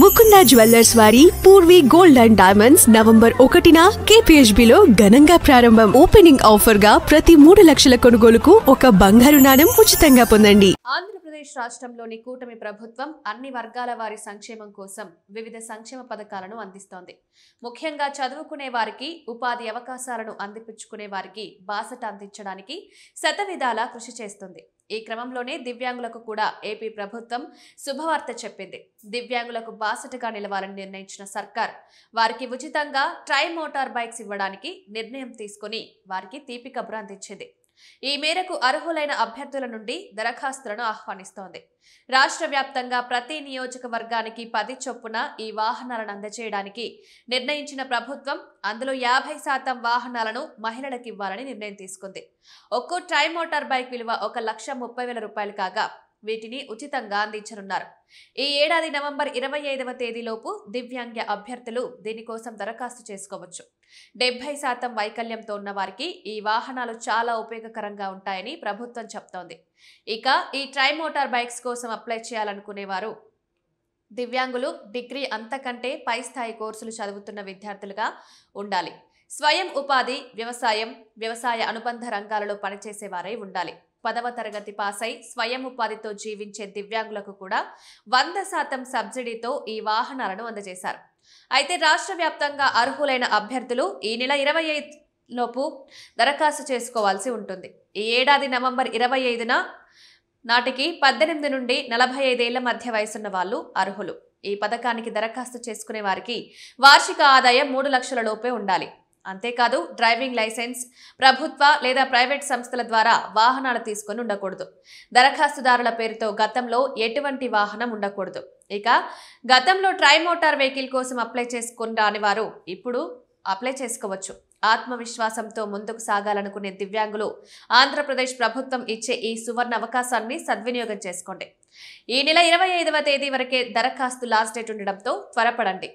Mukunda jewellers వారి Purvi gold and diamonds November 1న KPHB లో ఘనంగా ప్రారంభం. ఓపెనింగ్ ఆఫర్ గా ప్రతి 3 లక్షల కొనుగోలుకు ఒక బంగారు నాణెం ఉచితంగా పొందండి. ఆంధ్రప్రదేశ్ రాష్ట్రంలోని కూటమి ప్రభుత్వం అన్ని వర్గాల వారి సంక్షేమం కోసం వివిధ సంక్షేమ పథకాలను అందిస్తోంది. ముఖ్యంగా చదువుకునే వారికి, ఉపాధి అవకాశాలను అందిపుచ్చుకునే వారికి బాసట అందించడానికి శతవిధాలా కృషి చేస్తుంది. ఈ క్రమంలోనే దివ్యాంగులకు కూడా ఏపీ ప్రభుత్వం శుభవార్త చెప్పింది. దివ్యాంగులకు బాసటగా నిలవాలని నిర్ణయించిన సర్కార్ వారికి ఉచితంగా ట్రై మోటార్ బైక్స్ ఇవ్వడానికి నిర్ణయం తీసుకుని వారికి తీపి కబురు అందించింది. ఈ మేరకు అర్హులైన అభ్యర్థుల నుండి దరఖాస్తులను ఆహ్వానిస్తోంది. రాష్ట్ర వ్యాప్తంగా ప్రతి నియోజకవర్గానికి 10 చొప్పున ఈ వాహనాలను అందజేయడానికి నిర్ణయించిన ప్రభుత్వం అందులో 50% వాహనాలను మహిళలకు ఇవ్వాలని నిర్ణయం తీసుకుంది. ఒక్కో ట్రై మోటార్ బైక్ విలువ 1,30,000 రూపాయలు కాగా వీటిని ఉచితంగా అందించనున్నారు. ఈ ఏడాది నవంబర్ 25వ తేదీలోపు దివ్యాంగ అభ్యర్థులు దీనికోసం దరఖాస్తు చేసుకోవచ్చు. 70% వైకల్యంతో ఉన్న వారికి ఈ వాహనాలు చాలా ఉపయోగకరంగా ఉంటాయని ప్రభుత్వం చెప్తోంది. ఇక ఈ ట్రై మోటార్ బైక్స్ కోసం అప్లై చేయాలనుకునేవారు దివ్యాంగులు, డిగ్రీ అంతకంటే పై స్థాయి కోర్సులు చదువుతున్న విద్యార్థులుగా ఉండాలి. స్వయం ఉపాధి, వ్యవసాయ అనుబంధ రంగాలలో పనిచేసేవారై ఉండాలి. 10వ తరగతి పాస్ అయి స్వయం ఉపాధితో జీవించే దివ్యాంగులకు కూడా 100% సబ్సిడీతో ఈ వాహనాలను అందజేశారు. అయితే రాష్ట్ర వ్యాప్తంగా అర్హులైన అభ్యర్థులు ఈ నెల 25 లోపు దరఖాస్తు చేసుకోవాల్సి ఉంటుంది. ఈ ఏడాది నవంబర్ 25న నాటికి 18 నుండి 45 ఏళ్ల మధ్య వయసున్న వాళ్ళు అర్హులు. ఈ పథకానికి దరఖాస్తు చేసుకునే వారికి వార్షిక ఆదాయం 3 లక్షల లోపే ఉండాలి. అంతేకాదు డ్రైవింగ్ లైసెన్స్, ప్రభుత్వ లేదా ప్రైవేట్ సంస్థల ద్వారా వాహనాలు తీసుకొని ఉండకూడదు. దరఖాస్తుదారుల పేరుతో గతంలో ఎటువంటి వాహనం ఉండకూడదు. ఇక గతంలో ట్రై మోటార్ వెహికల్ కోసం అప్లై చేసుకుని రాని వారు ఇప్పుడు అప్లై చేసుకోవచ్చు. ఆత్మవిశ్వాసంతో ముందుకు సాగాలనుకునే దివ్యాంగులు ఆంధ్రప్రదేశ్ ప్రభుత్వం ఇచ్చే ఈ సువర్ణ అవకాశాన్ని సద్వినియోగం చేసుకోండి. ఈ నెల 25వ తేదీ వరకే దరఖాస్తు లాస్ట్ డేట్ ఉండడంతో త్వరపడండి.